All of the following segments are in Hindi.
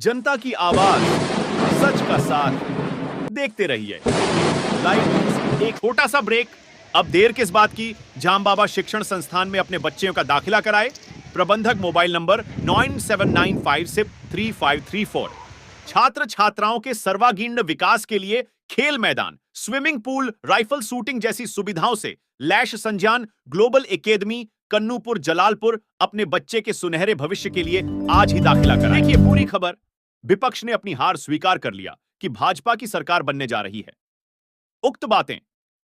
जनता की आवाज, सच का साथ। देखते रहिए लाइव न्यूज। एक छोटा सा ब्रेक। अब देर किस बात की, जामबाबा शिक्षण संस्थान में अपने बच्चों का दाखिला कराए। प्रबंधक मोबाइल नंबर 9795635334। छात्र छात्राओं के सर्वांगीण विकास के लिए खेल मैदान, स्विमिंग पूल, राइफल शूटिंग जैसी सुविधाओं से लैश संजान ग्लोबल एकेडमी कन्नूपुर जलालपुर अपने बच्चे के सुनहरे भविष्य के लिए आज ही दाखिला कराएं। देखिए पूरी खबर। विपक्ष ने अपनी हार स्वीकार कर लिया कि भाजपा की सरकार बनने जा रही है। उक्त बातें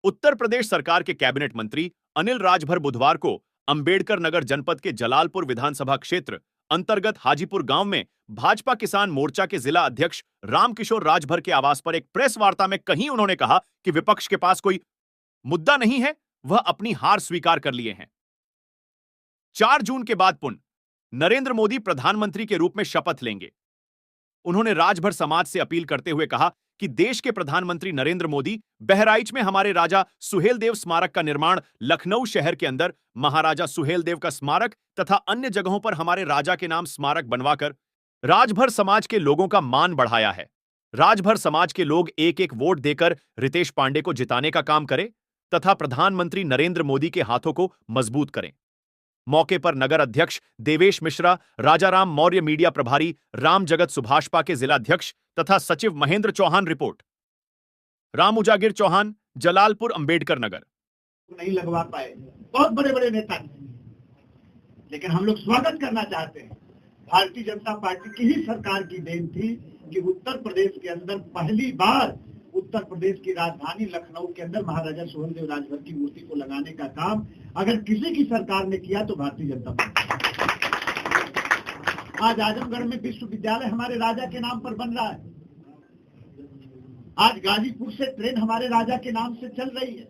उत्तर प्रदेश सरकार के कैबिनेट मंत्री अनिल राजभर बुधवार को अंबेडकर नगर जनपद के जलालपुर विधानसभा क्षेत्र अंतर्गत हाजीपुर गांव में भाजपा किसान मोर्चा के जिला अध्यक्ष रामकिशोर राजभर के आवास पर एक प्रेस वार्ता में कहीं उन्होंने कहा कि विपक्ष के पास कोई मुद्दा नहीं है, वह अपनी हार स्वीकार कर लिए हैं। 4 जून के बाद पुनः नरेंद्र मोदी प्रधानमंत्री के रूप में शपथ लेंगे। उन्होंने राजभर समाज से अपील करते हुए कहा कि देश के प्रधानमंत्री नरेंद्र मोदी बहराइच में हमारे राजा सुहेलदेव स्मारक का निर्माण, लखनऊ शहर के अंदर महाराजा सुहेलदेव का स्मारक तथा अन्य जगहों पर हमारे राजा के नाम स्मारक बनवाकर राजभर समाज के लोगों का मान बढ़ाया है। राजभर समाज के लोग एक एक वोट देकर रितेश पांडे को जिताने का काम करें तथा प्रधानमंत्री नरेंद्र मोदी के हाथों को मजबूत करें। मौके पर नगर अध्यक्ष देवेश मिश्रा, राजाराम मौर्य मीडिया प्रभारी राम जगत सुभाषपा के जिलाध्यक्ष तथा सचिव महेंद्र चौहान। रिपोर्ट राम उजागिर चौहान, जलालपुर अंबेडकर नगर। नहीं लगवा पाए, बहुत बड़े बड़े नेता, लेकिन हम लोग स्वागत करना चाहते हैं। भारतीय जनता पार्टी की ही सरकार की देन थी कि उत्तर प्रदेश के अंदर पहली बार उत्तर प्रदेश की राजधानी लखनऊ के अंदर महाराजा सुहेलदेव राजभर की मूर्ति को लगाने का काम अगर किसी की सरकार ने किया तो भारतीय जनता पार्टी। आज आजमगढ़ में विश्वविद्यालय हमारे राजा के नाम पर बन रहा है। आज गाजीपुर से ट्रेन हमारे राजा के नाम से चल रही है।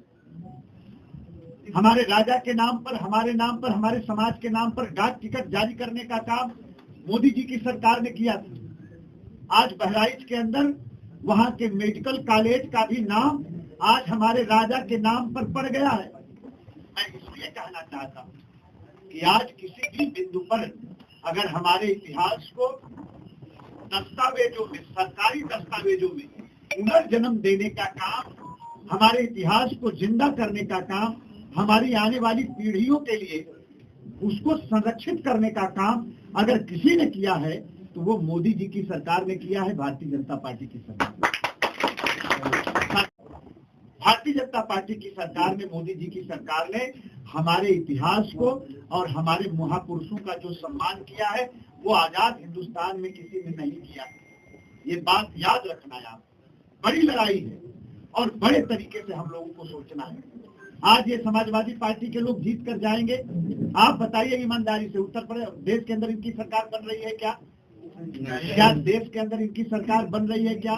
हमारे राजा के नाम पर, हमारे नाम पर, हमारे समाज के नाम पर डाक टिकट जारी करने का काम मोदी जी की सरकार ने किया था। आज बहराइच के अंदर वहां के मेडिकल कॉलेज का भी नाम आज हमारे राजा के नाम पर पड़ गया है। मैं इसलिए कहना चाहता हूं कि आज किसी भी बिंदु पर अगर हमारे इतिहास को दस्तावेजों में, सरकारी दस्तावेजों में पुनर्जन्म देने का काम, हमारे इतिहास को जिंदा करने का काम, हमारी आने वाली पीढ़ियों के लिए उसको संरक्षित करने का काम अगर किसी ने किया है तो वो मोदी जी की सरकार ने किया है, भारतीय जनता पार्टी की सरकार। भारतीय जनता पार्टी की सरकार में, मोदी जी की सरकार ने हमारे इतिहास को और हमारे महापुरुषों का जो सम्मान किया है वो आजाद हिंदुस्तान में किसी ने नहीं किया। ये बात याद रखना है। आप बड़ी लड़ाई है और बड़े तरीके से हम लोगों को सोचना है। आज ये समाजवादी पार्टी के लोग जीत कर जाएंगे। आप बताइए ईमानदारी से, उत्तर प्रदेश के अंदर इनकी सरकार बन रही है क्या? क्या देश के अंदर इनकी सरकार बन रही है क्या?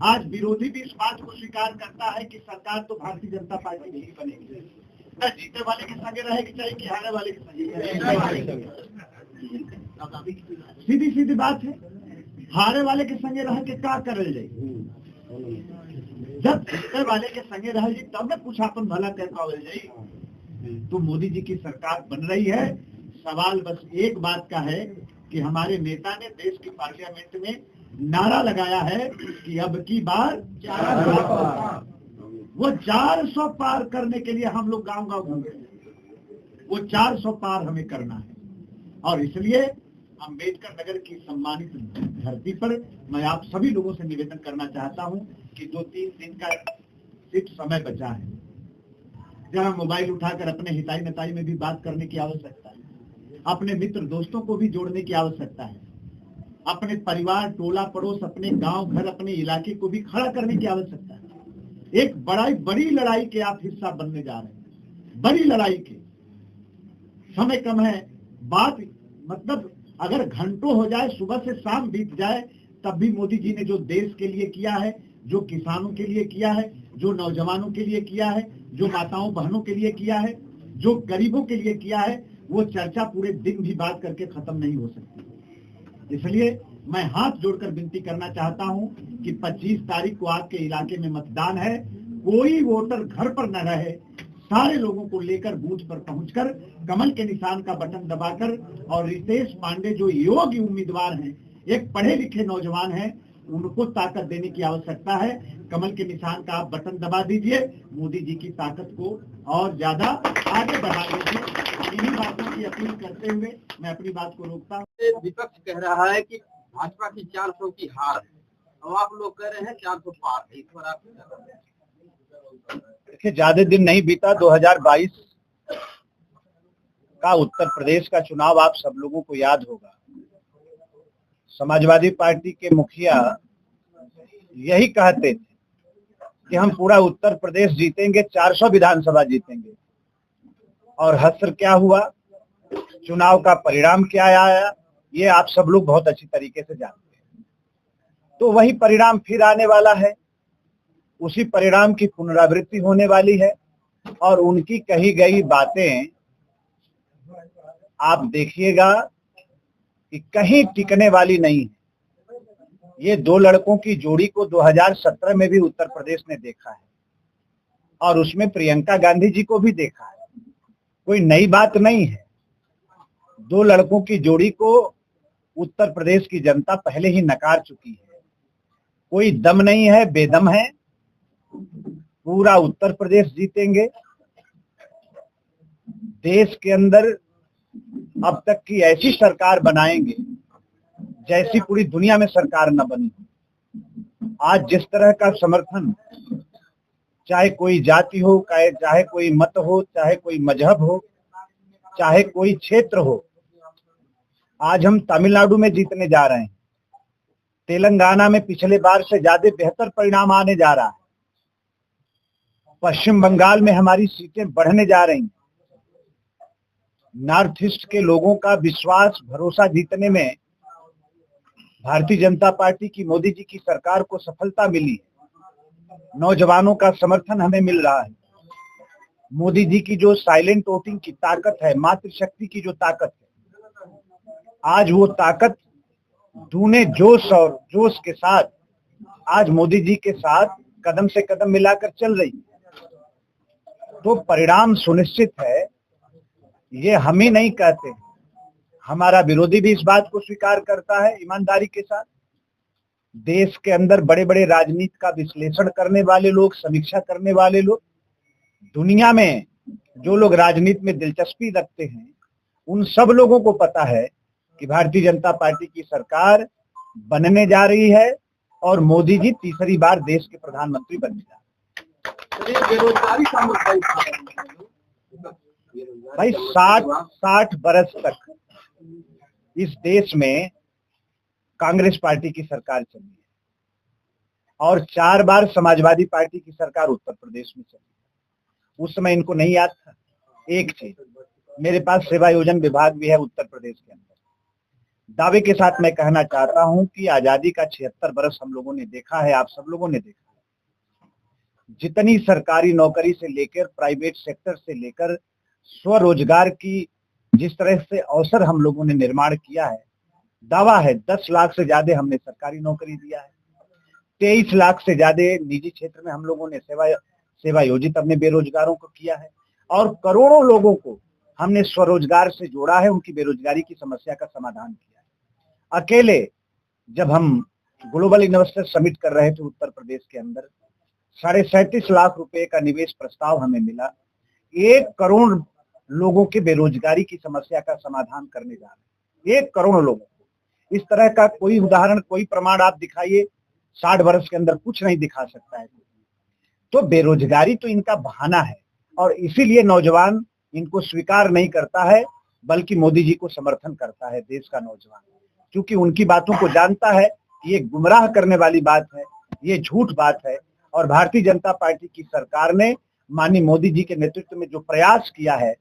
आज विरोधी भी इस बात को स्वीकार करता है कि सरकार तो भारतीय जनता पार्टी की ही बनेगी। जीतने वाले के संगे रहेगी चाहिए कि हारने वाले के संगे? सीधी सीधी बात है। हारे वाले के संगे रह के क्या करल जाए? जब जीतने वाले के संगे रह जी तब न कुछ अपन भला कर पावल जाए। तो मोदी जी की सरकार बन रही है। सवाल बस एक बात का है कि हमारे नेता ने देश की पार्लियामेंट में नारा लगाया है कि अब की बार 400 पार। वो 400 पार करने के लिए हम लोग गांव गांव घूमे। वो 400 पार हमें करना है और इसलिए अंबेडकर नगर की सम्मानित धरती पर मैं आप सभी लोगों से निवेदन करना चाहता हूं कि 2-3 दिन का सिर्फ समय बचा है, जहां मोबाइल उठाकर अपने हिताई नताई में भी बात करने की आवश्यकता है, अपने मित्र दोस्तों को भी जोड़ने की आवश्यकता है, अपने परिवार, टोला पड़ोस, अपने गांव घर, अपने इलाके को भी खड़ा करने की आवश्यकता है। एक बड़ी लड़ाई के आप हिस्सा बनने जा रहे हैं। बड़ी लड़ाई के समय कम है। बात मतलब अगर घंटों हो जाए, सुबह से शाम बीत जाए, तब भी मोदी जी ने जो देश के लिए किया है, जो किसानों के लिए किया है, जो नौजवानों के लिए किया है, जो माताओं बहनों के लिए किया है, जो गरीबों के लिए किया है, वो चर्चा पूरे दिन भी बात करके खत्म नहीं हो सकती। इसलिए मैं हाथ जोड़कर विनती करना चाहता हूं कि 25 तारीख को आपके इलाके में मतदान है। कोई वोटर घर पर न रहे, सारे लोगों को लेकर बूथ पर पहुंचकर कमल के निशान का बटन दबाकर और रितेश पांडे जो योग्य उम्मीदवार हैं, एक पढ़े लिखे नौजवान हैं, उनको ताकत देने की आवश्यकता है। कमल के निशान का आप बटन दबा दीजिए, मोदी जी की ताकत को और ज्यादा आगे बढ़ा दीजिए। इन्हीं बातों की अपील करते हुए मैं अपनी बात को रोकता हूँ। विपक्ष कह रहा है कि भाजपा की 400 की हार है, अब आप लोग कह रहे हैं 400 पार है, इस पर आप देखिए, ज्यादा दिन नहीं बीता 2022 का उत्तर प्रदेश का चुनाव आप सब लोगों को याद होगा। समाजवादी पार्टी के मुखिया यही कहते थे कि हम पूरा उत्तर प्रदेश जीतेंगे, 400 विधानसभा जीतेंगे। और हश्र क्या हुआ, चुनाव का परिणाम क्या आया, ये आप सब लोग बहुत अच्छी तरीके से जानते हैं। तो वही परिणाम फिर आने वाला है, उसी परिणाम की पुनरावृत्ति होने वाली है। और उनकी कही गई बातें आप देखिएगा कि कहीं टिकने वाली नहीं है। ये दो लड़कों की जोड़ी को 2017 में भी उत्तर प्रदेश ने देखा है और उसमें प्रियंका गांधी जी को भी देखा है। कोई नई बात नहीं है। दो लड़कों की जोड़ी को उत्तर प्रदेश की जनता पहले ही नकार चुकी है। कोई दम नहीं है, बेदम है। पूरा उत्तर प्रदेश जीतेंगे। देश के अंदर अब तक की ऐसी सरकार बनाएंगे जैसी पूरी दुनिया में सरकार न बनी। आज जिस तरह का समर्थन, चाहे कोई जाति हो, चाहे कोई मत हो, चाहे कोई मजहब हो, चाहे कोई क्षेत्र हो, आज हम तमिलनाडु में जीतने जा रहे हैं। तेलंगाना में पिछले बार से ज्यादा बेहतर परिणाम आने जा रहा है। पश्चिम बंगाल में हमारी सीटें बढ़ने जा रही हैं। नॉर्थ ईस्ट के लोगों का विश्वास, भरोसा जीतने में भारतीय जनता पार्टी की, मोदी जी की सरकार को सफलता मिली है। नौजवानों का समर्थन हमें मिल रहा है। मोदी जी की जो साइलेंट वोटिंग की ताकत है, मातृशक्ति की जो ताकत है, आज वो ताकत दूने जोश और जोश के साथ आज मोदी जी के साथ कदम से कदम मिलाकर चल रही है। तो परिणाम सुनिश्चित है, ये हम ही नहीं कहते, हमारा विरोधी भी इस बात को स्वीकार करता है ईमानदारी के साथ। देश के अंदर बड़े बड़े राजनीति का विश्लेषण करने वाले लोग, समीक्षा करने वाले लोग, दुनिया में जो लोग राजनीति में दिलचस्पी रखते हैं, उन सब लोगों को पता है कि भारतीय जनता पार्टी की सरकार बनने जा रही है और मोदी जी तीसरी बार देश के प्रधानमंत्री बनने जा रहे हैं। बेरोजगारी का मुद्दा भाई 60 बरस तक इस देश में कांग्रेस पार्टी की सरकार चली है और 4 बार समाजवादी पार्टी की सरकार उत्तर प्रदेश में चली। उस समय इनको नहीं याद था एक चीज, मेरे पास सेवा योजन विभाग भी है उत्तर प्रदेश के अंदर। दावे के साथ मैं कहना चाहता हूं कि आजादी का 76 बरस हम लोगों ने देखा है, आप सब लोगों ने देखा है। जितनी सरकारी नौकरी से लेकर प्राइवेट सेक्टर से लेकर स्वरोजगार की जिस तरह से अवसर हम लोगों ने निर्माण किया है, दावा है 10 लाख से ज्यादा हमने सरकारी नौकरी दिया है। 23 लाख से ज्यादा निजी क्षेत्र में हम लोगों ने सेवा योजित अपने बेरोजगारों को किया है और करोड़ों लोगों को हमने स्वरोजगार से जोड़ा है, उनकी बेरोजगारी की समस्या का समाधान किया है। अकेले जब हम ग्लोबल इन्वेस्टर समिट कर रहे थे उत्तर प्रदेश के अंदर, 37.5 लाख रुपए का निवेश प्रस्ताव हमें मिला। 1 करोड़ लोगों के बेरोजगारी की समस्या का समाधान करने जा रहे हैं, 1 करोड़ लोगों को। इस तरह का कोई उदाहरण, कोई प्रमाण आप दिखाइए, 60 वर्ष के अंदर कुछ नहीं दिखा सकता है। तो बेरोजगारी तो इनका बहाना है और इसीलिए नौजवान इनको स्वीकार नहीं करता है, बल्कि मोदी जी को समर्थन करता है देश का नौजवान, क्योंकि उनकी बातों को जानता है कि ये गुमराह करने वाली बात है, ये झूठ बात है। और भारतीय जनता पार्टी की सरकार ने माननीय मोदी जी के नेतृत्व में जो प्रयास किया है,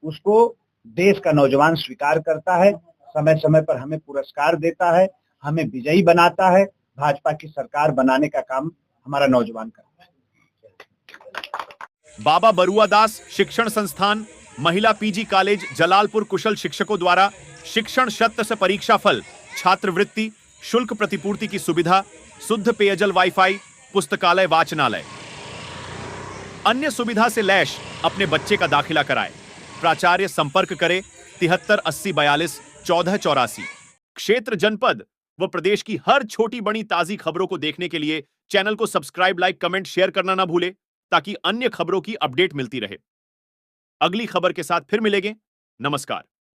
उसको देश का नौजवान स्वीकार करता है, समय समय पर हमें पुरस्कार देता है, हमें विजयी बनाता है। भाजपा की सरकार बनाने का काम हमारा नौजवान करता है। बाबा बरुआ दास शिक्षण संस्थान, महिला पीजी कॉलेज जलालपुर कुशल शिक्षकों द्वारा शिक्षण शत से परीक्षा फल, छात्रवृत्ति, शुल्क प्रतिपूर्ति की सुविधा, शुद्ध पेयजल, वाईफाई, पुस्तकालय, वाचनालय, अन्य सुविधा से लैस अपने बच्चे का दाखिला कराए। प्राचार्य संपर्क करें 73 80 42 14 84। क्षेत्र जनपद व प्रदेश की हर छोटी बड़ी ताजी खबरों को देखने के लिए चैनल को सब्सक्राइब, लाइक, कमेंट, शेयर करना ना भूले ताकि अन्य खबरों की अपडेट मिलती रहे। अगली खबर के साथ फिर मिलेंगे। नमस्कार।